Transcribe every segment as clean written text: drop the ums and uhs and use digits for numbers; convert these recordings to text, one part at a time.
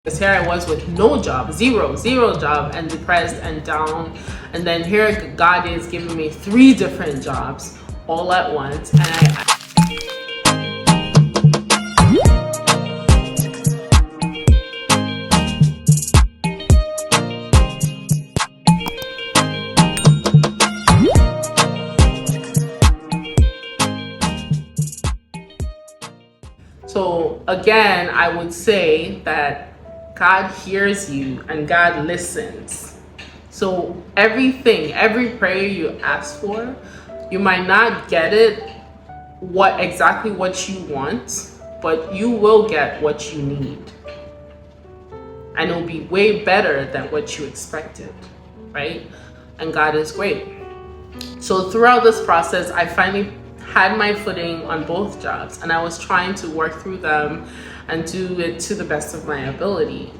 Because here I was with no job, zero job, and depressed and down. And then here God is giving me 3 different jobs all at once. And so again, I would say that God hears you and God listens. So every prayer you ask for, you might not get it exactly what you want, but you will get what you need. And it'll be way better than what you expected, right? And God is great. So throughout this process, I finally had my footing on both jobs, and I was trying to work through them and do it to the best of my ability.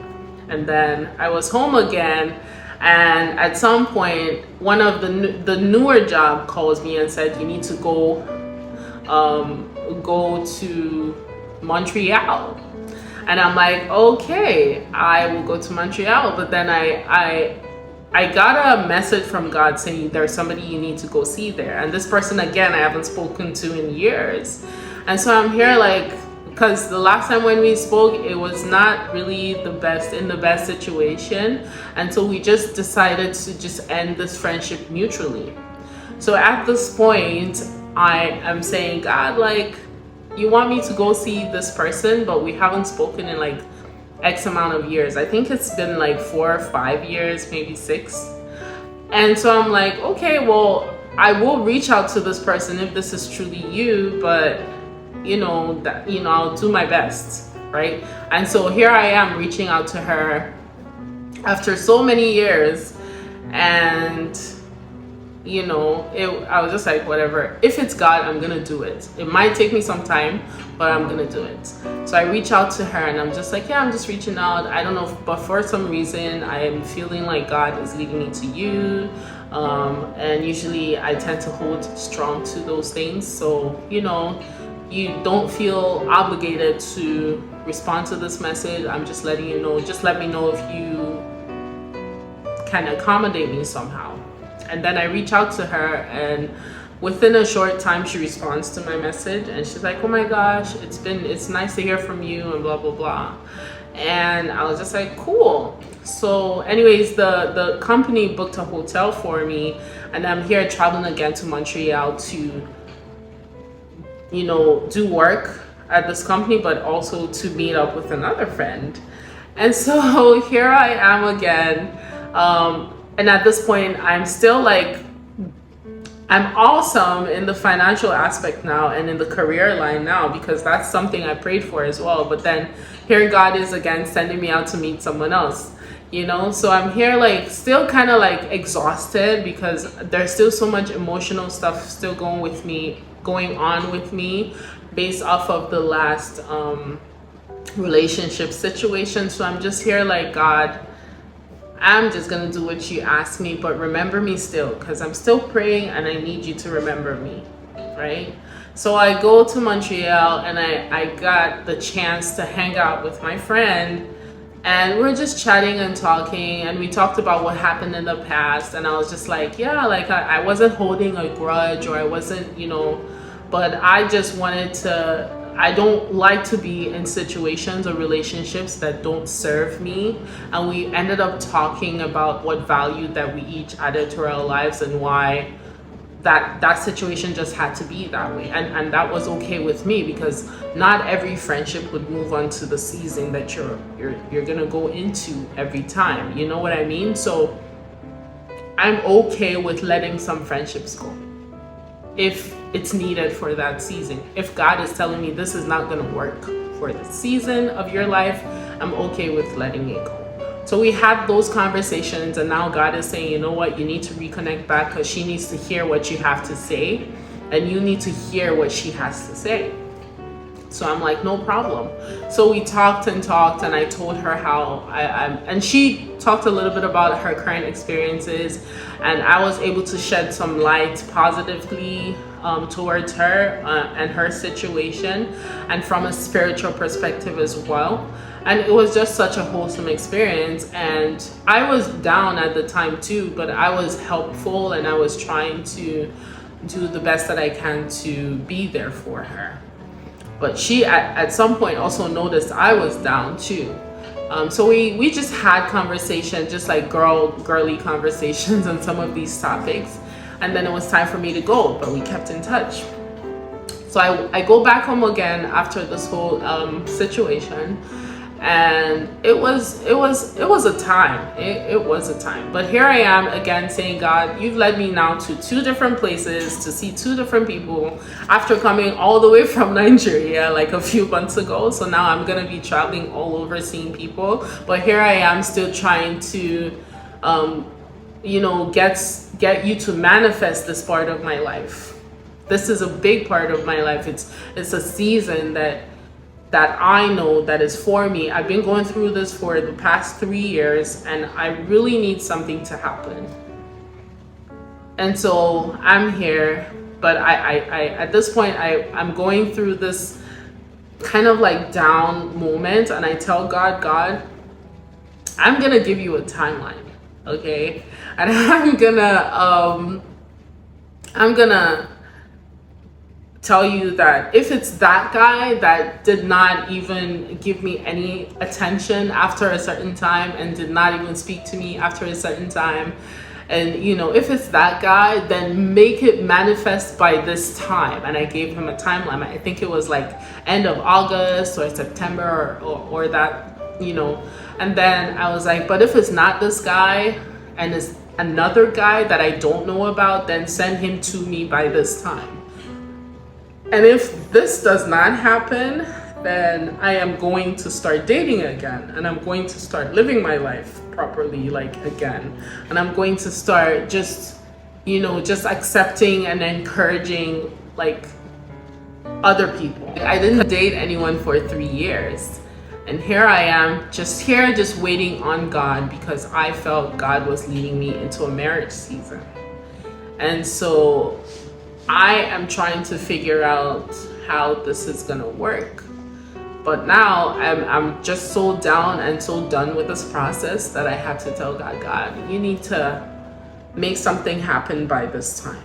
And then I was home again, and at some point, one of the newer job calls me and said, "You need to go to Montreal." And I'm like, "Okay, I will go to Montreal." But then I got a message from God saying there's somebody you need to go see there. And this person, again, I haven't spoken to in years. And so I'm here like, because the last time when we spoke, it was not really the best situation. And so we just decided to just end this friendship mutually. So at this point, I am saying, God, like, you want me to go see this person, but we haven't spoken in like X amount of years. I think it's been like 4 or 5 years, maybe 6. And so I'm like, okay, well, I will reach out to this person if this is truly you, but I'll do my best, right? And so here I am reaching out to her after so many years, and I was just like, whatever. If it's God, I'm gonna do it. It might take me some time, but I'm gonna do it. So I reach out to her, and I'm just like, yeah, I'm just reaching out. I don't know, but for some reason, I am feeling like God is leading me to you. And usually I tend to hold strong to those things. So, you don't feel obligated to respond to this message. I'm just letting you know. Just let me know if you can accommodate me somehow. And then I reach out to her, and within a short time, she responds to my message, and she's like, "Oh my gosh, it's nice to hear from you," and blah, blah, blah. And I was just like, cool. So anyways, the company booked a hotel for me, and I'm here traveling again to Montreal to, do work at this company, but also to meet up with another friend. And so here I am again. And at this point, I'm still like, I'm awesome in the financial aspect now and in the career line now, because that's something I prayed for as well. But then here God is again sending me out to meet someone else, So I'm here like still kind of like exhausted, because there's still so much emotional stuff still going on with me based off of the last relationship situation. So I'm just here like, God, I'm just gonna do what you asked me, but remember me still, because I'm still praying and I need you to remember me, right? So I go to Montreal, and I got the chance to hang out with my friend, and we're just chatting and talking, and we talked about what happened in the past, and I was just like, yeah, like I wasn't holding a grudge, or I wasn't, but I just wanted to, I don't like to be in situations or relationships that don't serve me. And we ended up talking about what value that we each added to our lives, and why that situation just had to be that way. And that was okay with me, because not every friendship would move on to the season that you're gonna go into every time. You know what I mean? So I'm okay with letting some friendships go if it's needed for that season. If God is telling me this is not going to work for the season of your life, I'm okay with letting it go. So we had those conversations, and now God is saying, you know what, you need to reconnect back, because she needs to hear what you have to say, and you need to hear what she has to say. So I'm like, no problem. So we talked, and I told her how and she talked a little bit about her current experiences, and I was able to shed some light positively towards her and her situation, and from a spiritual perspective as well. And it was just such a wholesome experience. And I was down at the time too, but I was helpful and I was trying to do the best that I can to be there for her. But she at some point also noticed I was down too. So we just had conversation, just like girly conversations on some of these topics. And then it was time for me to go, but we kept in touch. So I go back home again after this whole situation, and it was a time. It was a time. But here I am again saying, God, you've led me now to 2 different places to see 2 different people after coming all the way from Nigeria like a few months ago. So now I'm gonna be traveling all over seeing people. But here I am still trying to get you to manifest this part of my life. This is a big part of my life. It's a season that I know that is for me. I've been going through this for the past 3 years, and I really need something to happen. And so I'm here, but I at this point I'm going through this kind of like down moment, and I tell God, I'm gonna give you a timeline, okay? And I'm gonna tell you that if it's that guy that did not even give me any attention after a certain time and did not even speak to me after a certain time, and if it's that guy, then make it manifest by this time. And I gave him a timeline. I think it was like end of August or September or that, and then I was like, but if it's not this guy and it's another guy that I don't know about, then send him to me by this time. And if this does not happen, then I am going to start dating again, and I'm going to start living my life properly, like again. And I'm going to start just accepting and encouraging like other people. I didn't date anyone for 3 years. And here I am, just waiting on God, because I felt God was leading me into a marriage season. And so I am trying to figure out how this is gonna work. But now I'm just so down and so done with this process that I had to tell God, you need to make something happen by this time.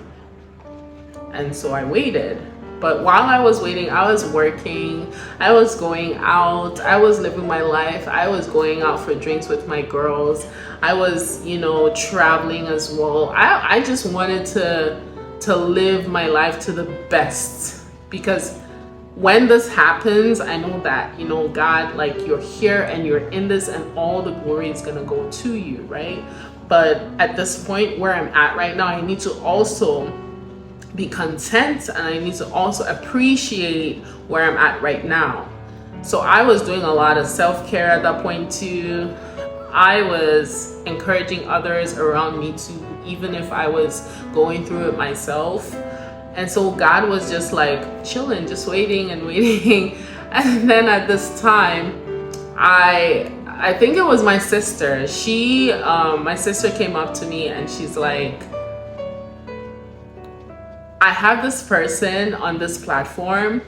And so I waited. But while I was waiting, I was working, I was going out, I was living my life, I was going out for drinks with my girls, I was, traveling as well. I just wanted to live my life to the best, because when this happens, I know that, God, like, you're here and you're in this, and all the glory is gonna go to you, right? But at this point where I'm at right now, I need to also be content, and I need to also appreciate where I'm at right now. So I was doing a lot of self-care at that point too. I was encouraging others around me too, even if I was going through it myself. And so God was just like chilling, just waiting and waiting. And then at this time, I think it was my sister. My sister came up to me and she's like, I have this person on this platform.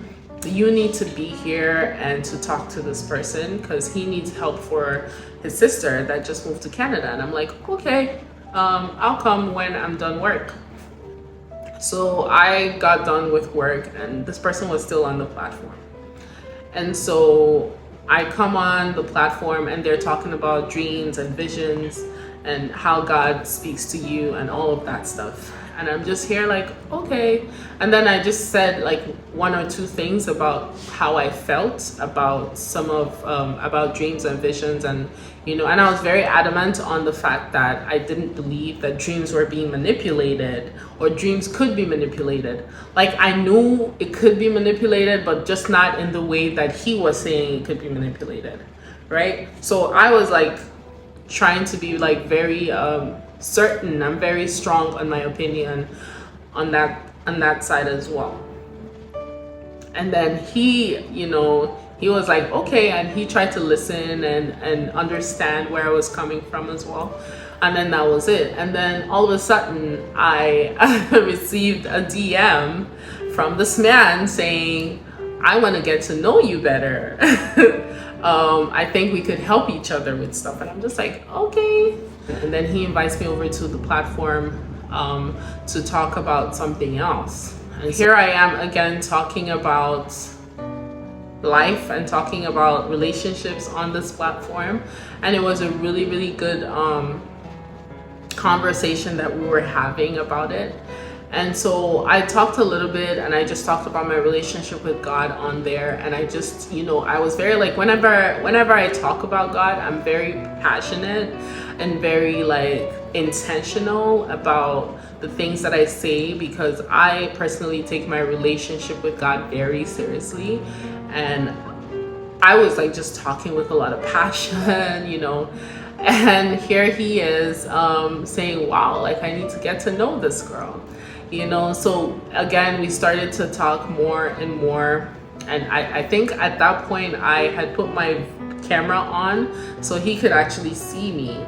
You need to be here and to talk to this person because he needs help for his sister that just moved to Canada. And I'm like, okay, I'll come when I'm done work. So I got done with work and this person was still on the platform. And so I come on the platform and they're talking about dreams and visions and how God speaks to you and all of that stuff. And I'm just here like, okay. And then I just said like one or two things about how I felt about about dreams and visions. And, and I was very adamant on the fact that I didn't believe that dreams were being manipulated or dreams could be manipulated. Like I knew it could be manipulated, but just not in the way that he was saying it could be manipulated, right? So I was like trying to be like very, certain. I'm very strong on my opinion on that side as well. And then he was like, okay, and he tried to listen and understand where I was coming from as well. And then that was it. And then all of a sudden I received a DM from this man saying, I want to get to know you better. I think we could help each other with stuff. And I'm just like, okay. And then he invites me over to the platform to talk about something else. And here I am again talking about life and talking about relationships on this platform. And it was a really, really good conversation that we were having about it. And so I talked a little bit, and I just talked about my relationship with God on there. And I just, I was very like, whenever I talk about God, I'm very passionate and very like intentional about the things that I say, because I personally take my relationship with God very seriously. And I was like just talking with a lot of passion, and here he is saying, wow, like I need to get to know this girl. So again, we started to talk more and more. And I think at that point I had put my camera on so he could actually see me.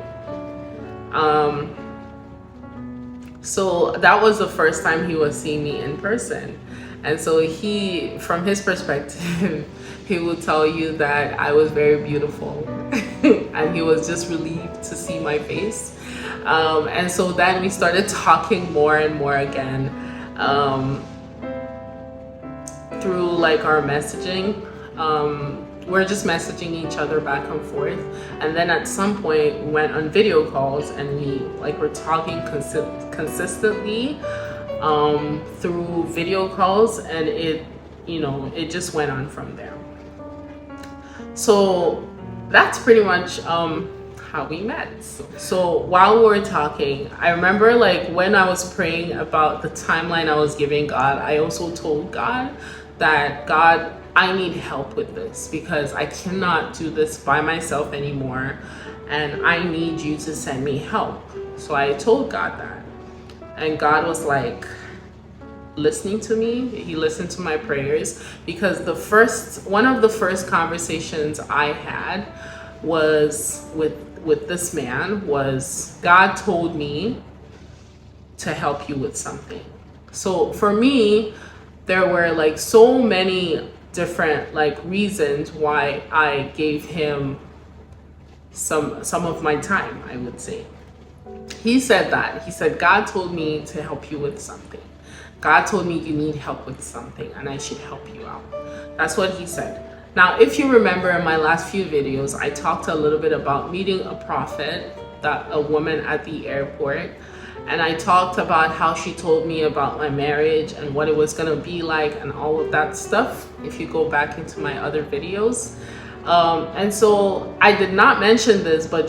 So that was the first time he was seeing me in person. And so he, from his perspective, he would tell you that I was very beautiful. And he was just relieved to see my face. And so then we started talking more and more again through like our messaging. We're just messaging each other back and forth. And then at some point we went on video calls, and we like were talking consistently through video calls, and it just went on from there. So that's pretty much how we met. So while we were talking, I remember like when I was praying about the timeline I was giving God, I also told God that, God, I need help with this because I cannot do this by myself anymore, and I need you to send me help. So I told God that, and God was like listening to me. He listened to my prayers, because one of the first conversations I had was with this man was, God told me to help you with something. So for me, there were like so many different like reasons why I gave him some of my time, I would say. He said that. He said, God told me to help you with something. God told me you need help with something and I should help you out. That's what he said. Now, if you remember in my last few videos, I talked a little bit about meeting a prophet, a woman at the airport. And I talked about how she told me about my marriage and what it was going to be like and all of that stuff, if you go back into my other videos. And so I did not mention this, but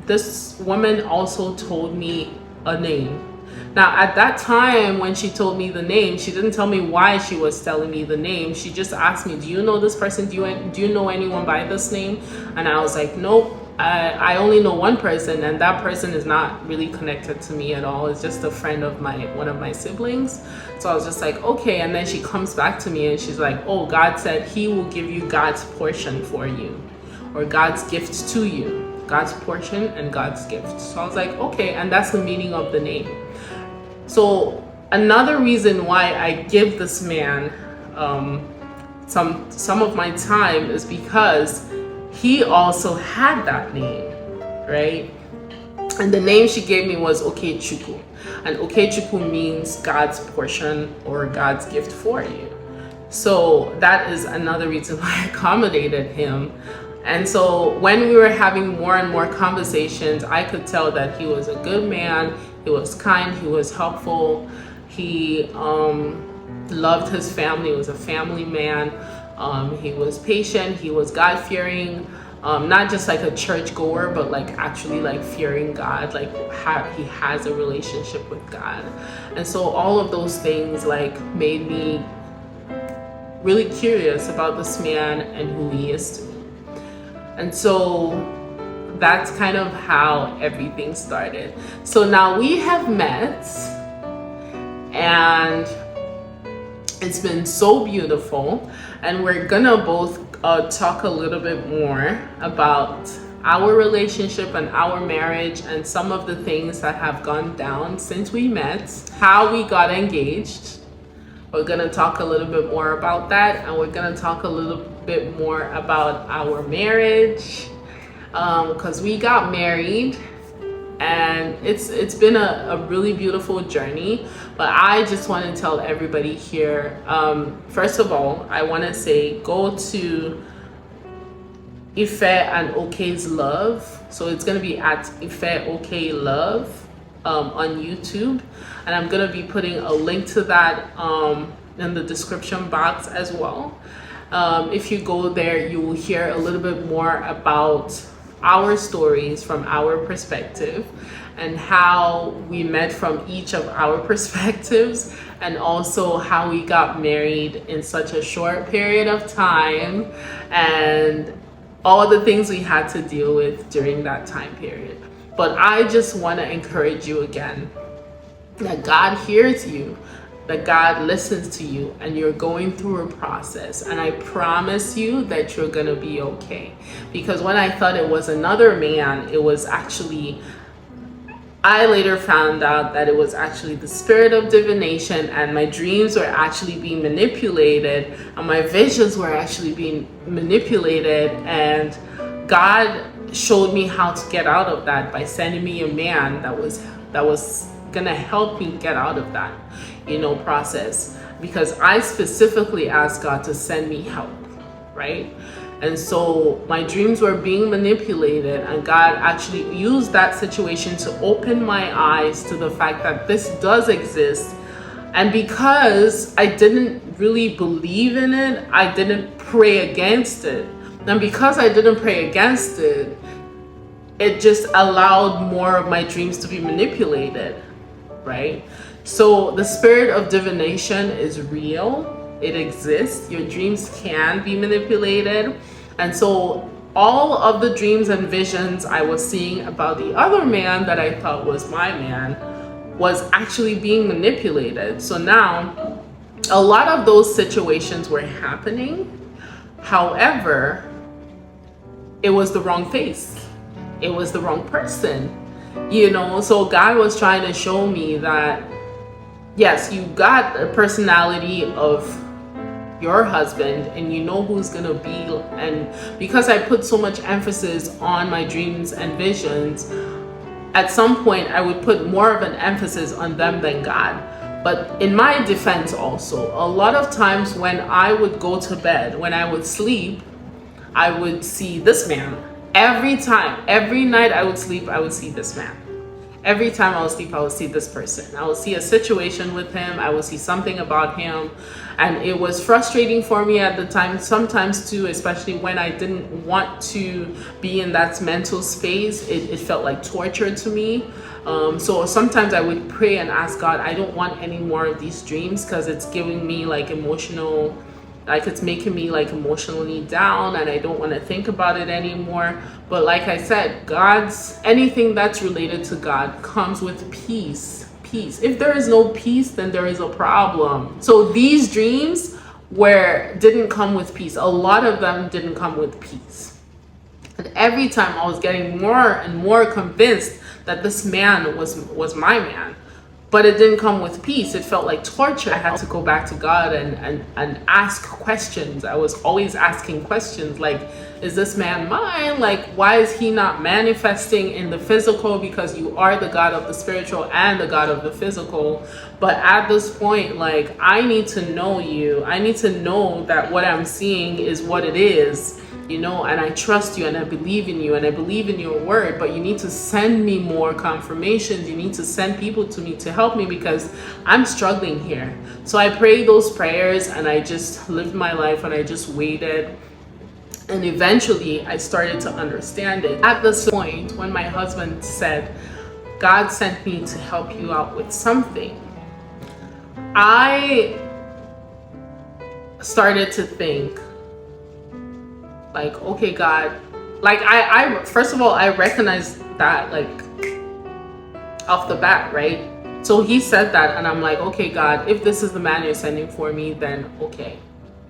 this woman also told me a name. Now, at that time, when she told me the name, she didn't tell me why she was telling me the name. She just asked me, do you know this person? Do you know anyone by this name? And I was like, nope. I only know one person, and that person is not really connected to me at all. It's just a friend of one of my siblings. So I was just like, okay. And then she comes back to me and she's like, oh, God said he will give you God's portion for you, or God's gift to you. God's portion and God's gift. So I was like, okay. And that's the meaning of the name. So another reason why I give this man some of my time is because he also had that name, right? And the name she gave me was Okey. And Okey means God's portion or God's gift for you. So that is another reason why I accommodated him. And so when we were having more and more conversations, I could tell that he was a good man. He was kind. He was helpful. He loved his family. He was a family man. He was patient. He was God-fearing. Not just like a church goer, but like actually like fearing God. Like he has a relationship with God. And so all of those things like made me really curious about this man and who he is to me. And so that's kind of how everything started. So now we have met, and it's been so beautiful, and we're gonna both talk a little bit more about our relationship and our marriage and some of the things that have gone down since we met, how we got engaged. We're gonna talk a little bit more about that, and we're gonna talk a little bit more about our marriage, because we got married and it's been a really beautiful journey. But I just want to tell everybody here, first of all, I want to say go to Ife and Okey's Love. So it's going to be at Ife Okey Love on YouTube, and I'm going to be putting a link to that in the description box as well. If you go there, you will hear a little bit more about our stories from our perspective and how we met from each of our perspectives, and also how we got married in such a short period of time and all the things we had to deal with during that time period. But I just want to encourage you again that God hears you, that God listens to you, and you're going through a process. And I promise you that you're going to be okay. Because when I thought it was another man, it was actually, I later found out that it was actually the spirit of divination, and my dreams were actually being manipulated, and my visions were actually being manipulated. And God showed me how to get out of that by sending me a man that was gonna help me get out of that, process, because I specifically asked God to send me help, right? And so my dreams were being manipulated, and God actually used that situation to open my eyes to the fact that this does exist. And because I didn't really believe in it, I didn't pray against it. And because I didn't pray against it, it just allowed more of my dreams to be manipulated, right? So the spirit of divination is real. It exists. Your dreams can be manipulated. And so all of the dreams and visions I was seeing about the other man that I thought was my man was actually being manipulated. So now a lot of those situations were happening. However, it was the wrong face. It was the wrong person, So God was trying to show me that, yes, you got a personality of your husband, and you know who's gonna be. And because I put so much emphasis on my dreams and visions, at some point I would put more of an emphasis on them than God. But in my defense also, a lot of times when I would go to bed, when I would sleep, I would see this man. Every time, every night I would sleep, I would see this man. Every time I would sleep, I would see this person. I would see a situation with him. I would see something about him. And it was frustrating for me at the time, sometimes too, especially when I didn't want to be in that mental space. It felt like torture to me. So sometimes I would pray and ask God, I don't want any more of these dreams, because it's giving me it's making me emotionally down, and I don't want to think about it anymore. But like I said, anything that's related to God comes with peace. If there is no peace, then there is a problem. So these dreams didn't come with peace. A lot of them didn't come with peace. And every time I was getting more and more convinced that this man was my man. But it didn't come with peace. It felt like torture. I had to go back to God and ask questions. I was always asking questions like, is this man mine? Why is he not manifesting in the physical? Because you are the God of the spiritual and the God of the physical. But at this point, I need to know you. I need to know that what I'm seeing is what it is. And I trust you, and I believe in you, and I believe in your word, but you need to send me more confirmations. You need to send people to me to help me, because I'm struggling here. So I prayed those prayers, and I just lived my life, and I just waited. And eventually I started to understand it. At this point, when my husband said, God sent me to help you out with something, I started to think, okay, God, I first of all, I recognized that off the bat, right? So he said that, and I'm like, okay, God, if this is the man you're sending for me, then okay,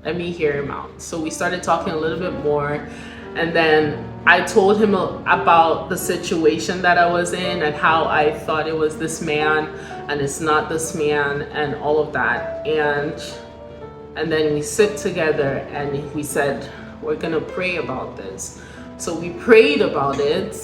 let me hear him out. So we started talking a little bit more, and then I told him about the situation that I was in and how I thought it was this man and it's not this man and all of that. And then we sit together and we said, we're gonna pray about this. So we prayed about it,